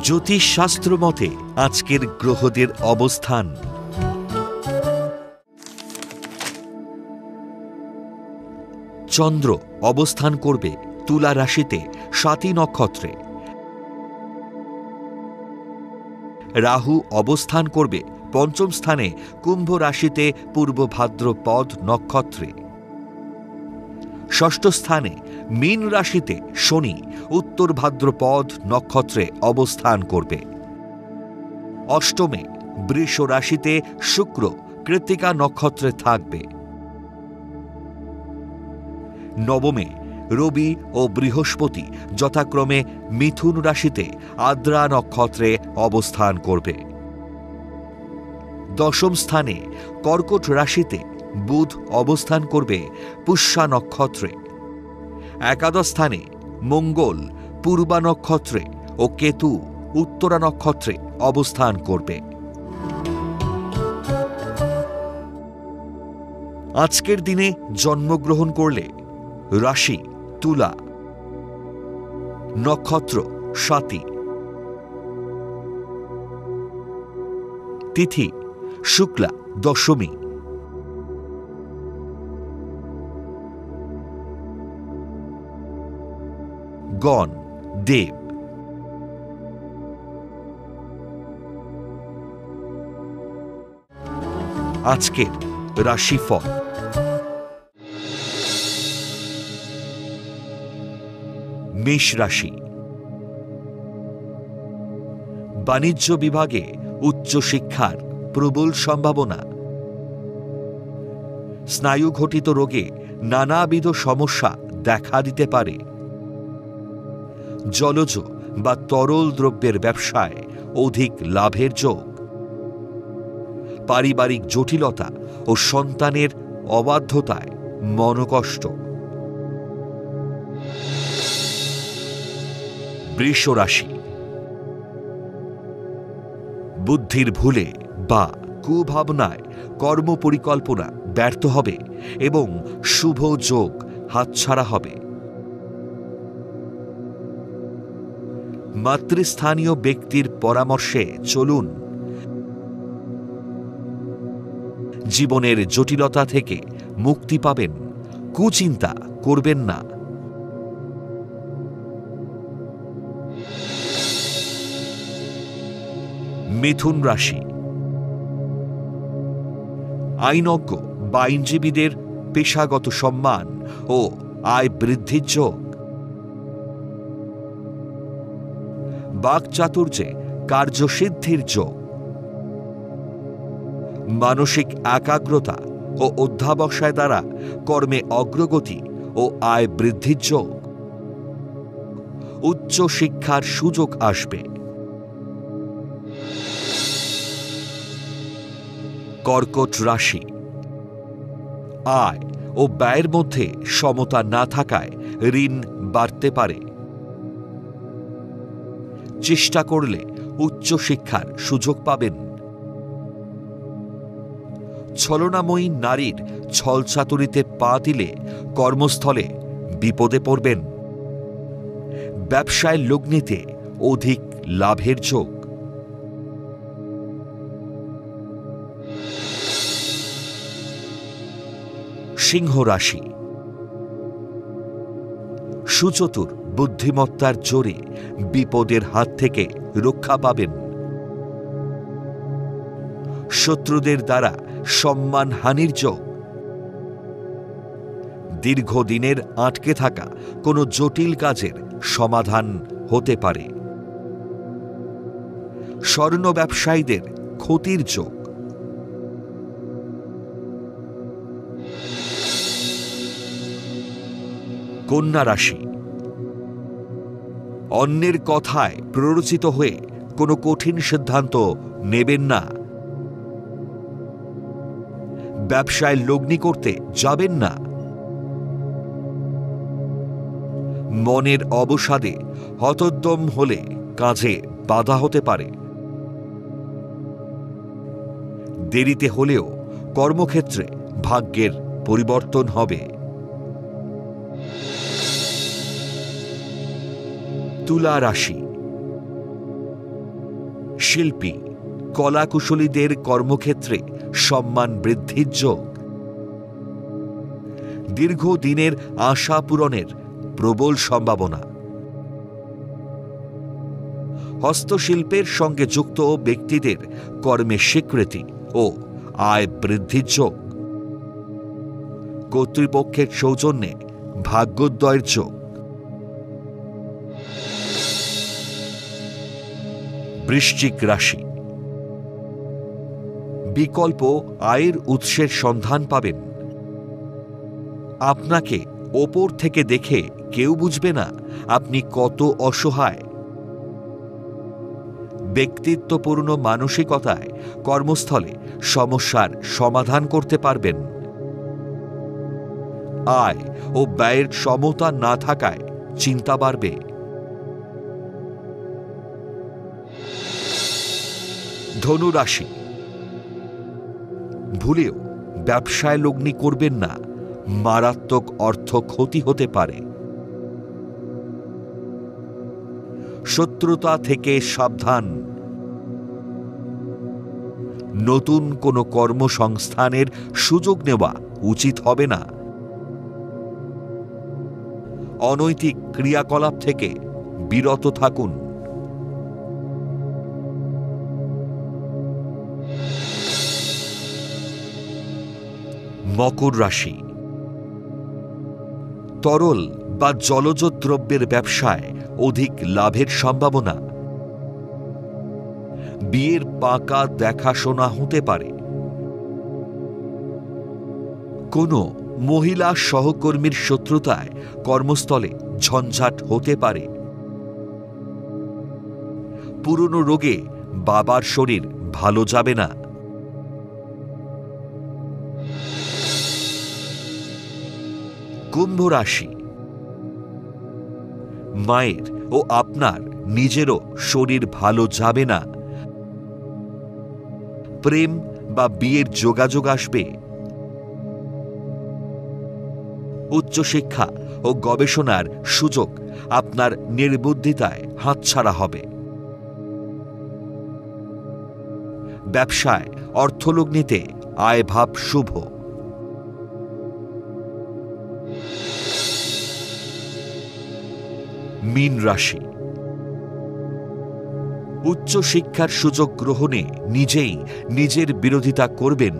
জ্যোতিষশাস্ত্র মতে আজকের গ্রহদের অবস্থান। চন্দ্র অবস্থান করবে তুলা রাশিতে স্বাতী নক্ষত্রে। রাহু অবস্থান করবে পঞ্চম স্থানে কুম্ভ রাশিতে পূর্ব ভাদ্রপদ নক্ষত্রে। ষষ্ঠ স্থানে মীন রাশিতে শনি উত্তর ভাদ্রপদ নক্ষত্রে অবস্থান করবে। অষ্টমে বৃষ রাশিতে শুক্র কৃত্তিকা নক্ষত্রে থাকবে। নবমে রবি ও বৃহস্পতি যথাক্রমে মিথুন রাশিতে আদ্রা নক্ষত্রে অবস্থান করবে। দশম স্থানে কর্কট রাশিতে বুধ অবস্থান করবে পুষ্যা নক্ষত্রে। একাদশ স্থানে মঙ্গল পূর্বা নক্ষত্রে ও কেতু উত্তরা নক্ষত্রে অবস্থান করবে। আজকের দিনে জন্মগ্রহণ করলে রাশি তুলা, নক্ষত্র স্বাতী, তিথি শুক্লা দশমী, গণ দেব। আজকের রাশিফল। মেষ রাশি, বাণিজ্য বিভাগে উচ্চশিক্ষার প্রবল সম্ভাবনা। স্নায়ুঘটিত রোগে নানাবিধ সমস্যা দেখা দিতে পারে। জলজ বা তরল দ্রব্যের ব্যবসায় অধিক লাভের যোগ। পারিবারিক জটিলতা ও সন্তানের অবাধ্যতায় মনোকষ্ট। বৃষ রাশি, বুদ্ধির ভুলে বা কুভাবনায় কর্মপরিকল্পনা ব্যর্থ হবে এবং শুভ যোগ হাতছাড়া হবে। মাতৃস্থানীয় ব্যক্তির পরামর্শে চলুন। জীবনের জটিলতা থেকে মুক্তি পাবেন, কুচিন্তা করবেন না। মিথুন রাশি, আইনজ্ঞ বা আইনজীবীদের পেশাগত সম্মান ও আয় বৃদ্ধির যোগ। বাকচাতুর্যে কার্যসিদ্ধির যোগ। মানসিক একাগ্রতা ও অধ্যাবসায় দ্বারা কর্মে অগ্রগতি ও আয় বৃদ্ধির যোগ। উচ্চ শিক্ষার সুযোগ আসবে। কর্কট রাশি, আয় ও ব্যয়ের মধ্যে সমতা না থাকায় ঋণ বাড়তে পারে। চেষ্টা করলে উচ্চশিক্ষার সুযোগ পাবেন। ছলনাময়ী নারীর ছলচাতুরিতে পা দিলে কর্মস্থলে বিপদে পড়বেন। ব্যবসায় লগ্নিতে অধিক লাভের যোগ। সিংহ রাশি, সুচতুর বুদ্ধিমত্তার জোরে বিপদের হাত থেকে রক্ষা পাবেন। শত্রুদের দ্বারা সম্মানহানির যোগ। দীর্ঘদিনের আটকে থাকা কোনো জটিল কাজের সমাধান হতে পারে। স্বর্ণ ব্যবসায়ীদের ক্ষতির যোগ। কন্যা রাশি, অন্যের কথায় প্ররোচিত হয়ে কোনো কঠিন সিদ্ধান্ত নেবেন না। ব্যবসায় লগ্নি করতে যাবেন না। মনের অবসাদে হতোদ্যম হলে কাজে বাধা হতে পারে। দেরিতে হলেও কর্মক্ষেত্রে ভাগ্যের পরিবর্তন হবে। তুলা রাশি, শিল্পী, কলাকুশলীদের কর্মক্ষেত্রে সম্মান বৃদ্ধির যোগ, দীর্ঘদিনের আশা পূরণের প্রবল সম্ভাবনা, হস্তশিল্পের সঙ্গে যুক্ত ব্যক্তিদের কর্মের স্বীকৃতি ও আয় বৃদ্ধির যোগ, কর্তৃপক্ষের সৌজন্যে ভাগ্যোদয়ের যোগ। বৃশ্চিক রাশি, বিকল্প আয়ের উৎসের সন্ধান পাবেন। আপনাকে ওপর থেকে দেখে কেউ বুঝবে না আপনি কত অসহায়। ব্যক্তিত্বপূর্ণ মানসিকতায় কর্মস্থলে সমস্যার সমাধান করতে পারবেন। আয় ও ব্যয়ের সমতা না থাকায় চিন্তা বাড়বে। ধনু রাশি, ভুলেও ব্যবসায় লগ্নি করবেন না, মারাত্মক অর্থ ক্ষতি হতে পারে। শত্রুতা থেকে সাবধান। নতুন কোনো কর্মসংস্থানের সুযোগ নেওয়া উচিত হবে না। অনৈতিক ক্রিয়াকলাপ থেকে বিরত থাকুন। মকর রাশি, তরল বা জলজ দ্রব্যের ব্যবসায় অধিক লাভের সম্ভাবনা। বিয়ের পাকা দেখাশোনা হতে পারে। কোনো মহিলা সহকর্মীর শত্রুতায় কর্মস্থলে ঝঞ্ঝাট হতে পারে। পুরনো রোগে বাবার শরীর ভালো যাবে না। কুম্ভ রাশি, মায়ের ও আপনার নিজেরও শরীর ভালো যাবে না। প্রেম বা বিয়ের যোগাযোগ আসবে। উচ্চশিক্ষা ও গবেষণার সুযোগ আপনার নির্বুদ্ধিতায় হাতছাড়া হবে। ব্যবসায় অর্থলগ্নিতে আয়ভাব শুভ। মীন রাশি, উচ্চশিক্ষার সুযোগ গ্রহণে নিজেই নিজের বিরোধিতা করবেন।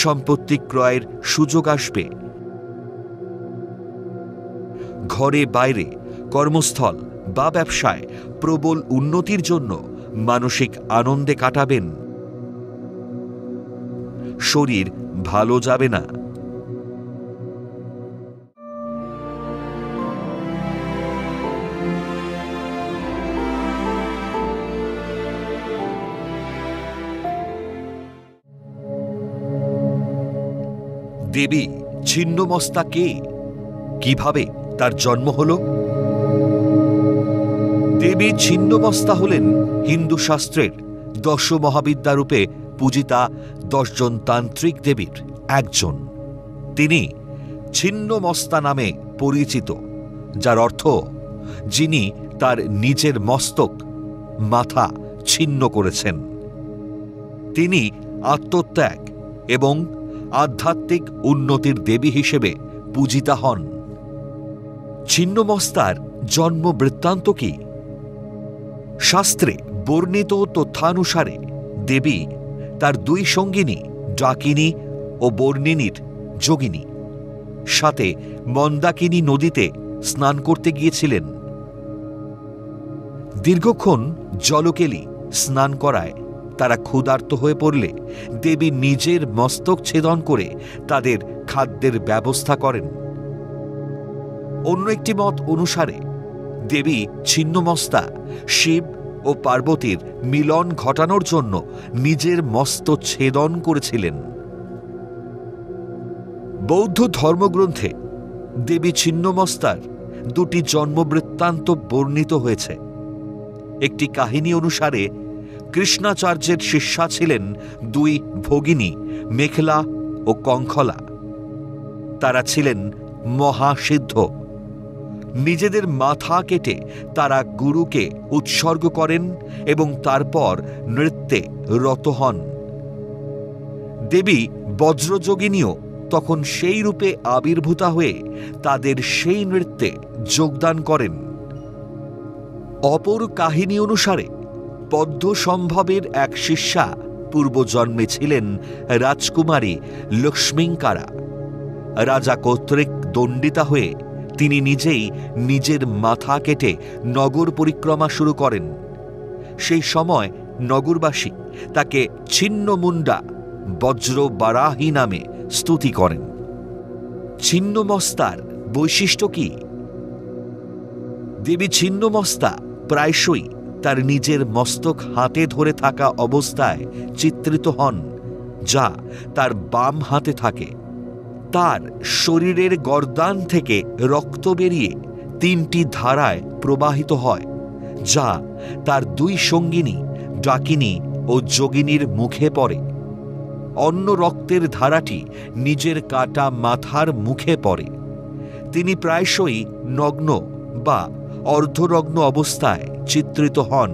সম্পত্তি ক্রয়ের সুযোগ আসবে। ঘরে বাইরে কর্মস্থল বা ব্যবসায় প্রবল উন্নতির জন্য মানসিক আনন্দে কাটাবেন। শরীর ভালো যাবে না। দেবী ছিন্নমস্তা কে? কিভাবে তার জন্ম হল? দেবী ছিন্নমস্তা হলেন হিন্দু শাস্ত্রের দশ মহাবিদ্যা রূপে পূজিতা 10 জন তান্ত্রিক দেবীর একজন। তিনি ছিন্নমস্তা নামে পরিচিত, যার অর্থ যিনি তার নিজের মস্তক মাথা ছিন্ন করেছেন। তিনি আত্মত্যাগ এবং আধ্যাত্মিক উন্নতির দেবী হিসেবে পূজিতা হন। ছিন্নমস্তার জন্ম বৃত্তান্ত কি? শাস্ত্রে বর্ণিত তথ্যানুসারে দেবী তার 2 সঙ্গিনী ডাকিনী ও বর্ণিনীর যোগিনী সাথে মন্দাকিনী নদীতে স্নান করতে গিয়েছিলেন। দীর্ঘক্ষণ জলকেলি স্নান করায় তারা ক্ষুধার্ত হয়ে পড়লে দেবী নিজের মস্তক ছেদন করে তাদের খাদ্যের ব্যবস্থা করেন। অন্য একটি মত অনুসারে দেবী ছিন্নমস্তা শিব ও পার্বতীর মিলন ঘটানোর জন্য নিজের মস্তক ছেদন করেছিলেন। বৌদ্ধ ধর্মগ্রন্থে দেবী ছিন্নমস্তার 2টি জন্মবৃত্তান্ত বর্ণিত হয়েছে। একটি কাহিনী অনুসারে কৃষ্ণাচার্যের শিষ্যা ছিলেন 2 ভগিনী মেখলা ও কঙ্খলা। তারা ছিলেন মহাসিদ্ধ, নিজেদের মাথা কেটে তারা গুরুকে উৎসর্গ করেন এবং তারপর নৃত্যে রত হন। দেবী বজ্রযোগিনীও তখন সেই রূপে আবির্ভূতা হয়ে তাদের সেই নৃত্যে যোগদান করেন। অপর কাহিনী অনুসারে পদ্মসম্ভবের এক শিষ্যা পূর্বজন্মে ছিলেন রাজকুমারী লক্ষ্মীঙ্কারা। রাজা কর্তৃক দণ্ডিতা হয়ে তিনি নিজেই নিজের মাথা কেটে নগর পরিক্রমা শুরু করেন। সেই সময় নগরবাসী তাকে ছিন্নমুণ্ডা বজ্রবারাহী নামে স্তুতি করেন। ছিন্নমস্তার বৈশিষ্ট্য কি? দেবী ছিন্নমস্তা প্রায়শই তার নিজের মস্তক হাতে ধরে থাকা অবস্থায় চিত্রিত হন, যা তার বাম হাতে থাকে। তার শরীরের গর্দান থেকে রক্ত বেরিয়ে 3টি ধারায় প্রবাহিত হয়, যা তার 2 সঙ্গিনী ডাকিনী ও যোগিনীর মুখে পড়ে। অন্য রক্তের ধারাটি নিজের কাটা মাথার মুখে পড়ে। তিনি প্রায়শই নগ্ন বা অর্ধনগ্ন অবস্থায় চিত্রিত হন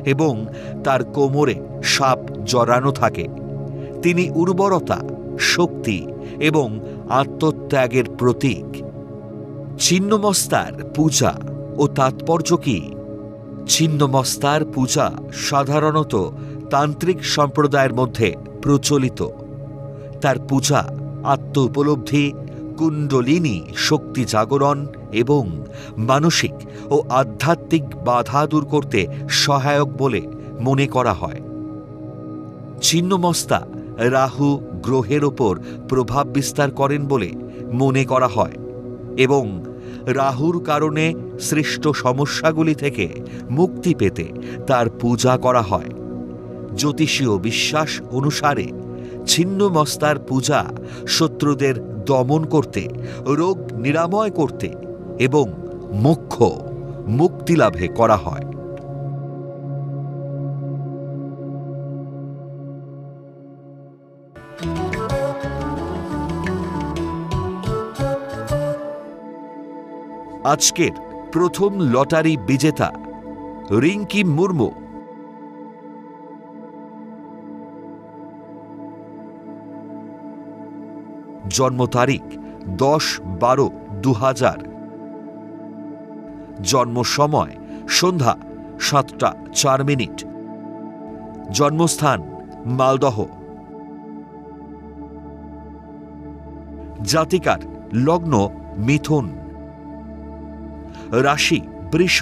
এবং তার কোমরে সাপ জড়ানো থাকে। তিনি উর্বরতা, শক্তি এবং আত্মত্যাগের প্রতীক। ছিন্নমস্তার পূজা ও তাৎপর্য কি? ছিন্নমস্তার পূজা সাধারণত তান্ত্রিক সম্প্রদায়ের মধ্যে প্রচলিত। তার পূজা আত্ম উপলব্ধি, কুণ্ডলিনী শক্তি জাগরণ এবং মানসিক ও আধ্যাত্মিক বাধা দূর করতে সহায়ক বলে মনে করা হয়। ছিন্নমস্তা রাহু গ্রহের ওপর প্রভাব বিস্তার করেন বলে মনে করা হয় এবং রাহুর কারণে সৃষ্ট সমস্যাগুলি থেকে মুক্তি পেতে তার পূজা করা হয়। জ্যোতিষীয় বিশ্বাস অনুসারে ছিন্নমস্তার পূজা শত্রুদের দমন করতে, রোগ নিরাময় করতে এবং মোক্ষ মুক্তিলাভে করা হয়। আজকের প্রথম লটারি বিজেতা রিঙ্কি মুর্মু। জন্ম তারিখ 10-12-2000। জন্ম সময় সন্ধ্যা 7টা 4 মিনিট। জন্মস্থান মালদহ। জাতিকার লগ্ন মিথুন, রাশি বৃষ,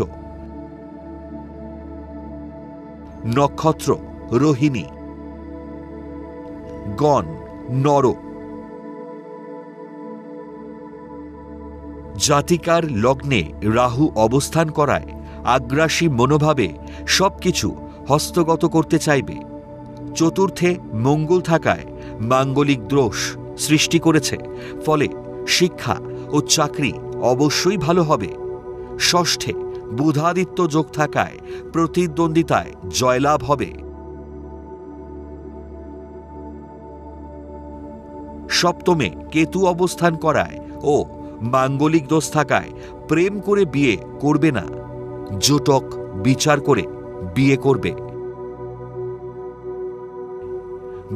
নক্ষত্র রোহিণী, গণ নর। জাতিকার লগ্নে রাহু অবস্থান করায় আগ্রাসী মনোভাবে সবকিছু হস্তগত করতে চাইবে। চতুর্থে মঙ্গল থাকায় মাঙ্গলিক দোষ সৃষ্টি করেছে, ফলে শিক্ষা ও চাকরি অবশ্যই ভালো হবে। ষষ্ঠে বুধাদিত্য যোগ থাকায় প্রতিদ্বন্দ্বিতায় জয়লাভ হবে। সপ্তমে কেতু অবস্থান করায় ও মাঙ্গলিক দোষ থাকায় প্রেম করে বিয়ে করবে না, জোটক বিচার করে বিয়ে করবে।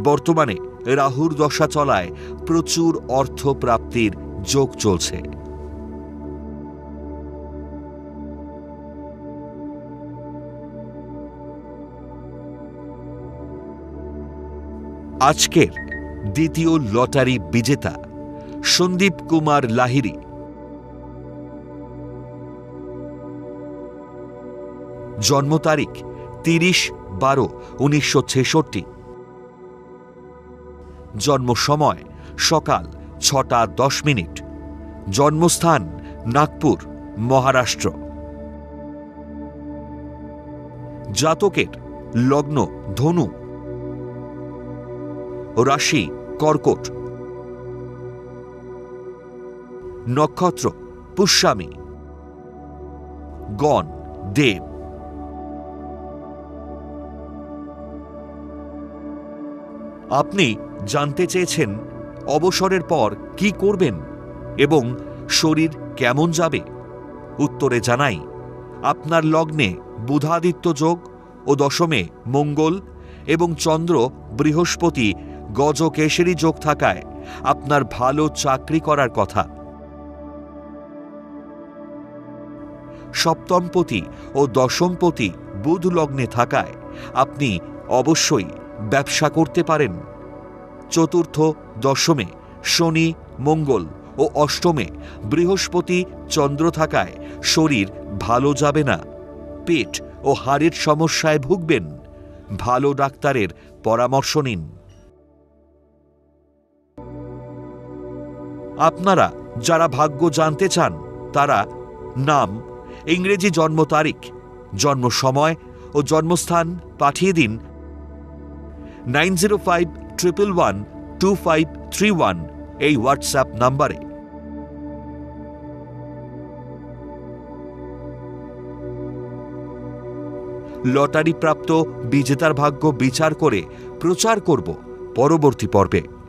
বর্তমানে রাহুর দশা চলায় প্রচুর অর্থ প্রাপ্তির যোগ চলছে। আজকের দ্বিতীয় লটারি বিজেতা সন্দীপ কুমার লাহিড়ী। জন্ম তারিখ 30-12-1966। জন্ম সময় সকাল 6টা 10 মিনিট। জন্মস্থান নাগপুর, মহারাষ্ট্র। জাতকের লগ্ন ধনু, রাশি কর্কট, নক্ষত্র পুষ্যামী, গণ দেব। আপনি জানতে চেয়েছেন অবসরের পর কি করবেন এবং শরীর কেমন যাবে? উত্তরে জানাই, আপনার লগ্নে বুধাদিত্য যোগ ও দশমে মঙ্গল এবং চন্দ্র বৃহস্পতি গজকেশরী যোগ থাকায় আপনার ভালো চাকরি করার কথা। সপ্তমপতি ও দশমপতি বুধ লগ্নে থাকায় আপনি অবশ্যই ব্যবসা করতে পারেন। চতুর্থ দশমে শনি মঙ্গল ও অষ্টমে বৃহস্পতি চন্দ্র থাকায় শরীর ভালো যাবে না, পেট ও হাড়ের সমস্যায় ভুগবেন। ভালো ডাক্তারের পরামর্শ নিন। আপনারা যারা ভাগ্য জানতে চান তারা নাম, ইংরেজি জন্ম তারিখ, জন্ম সময় ও জন্মস্থান পাঠিয়ে দিন 9051112531 এই হোয়াটসঅ্যাপ নাম্বারে। লটারি প্রাপ্ত বিজেতার ভাগ্য বিচার করে প্রচার করব পরবর্তী পর্বে।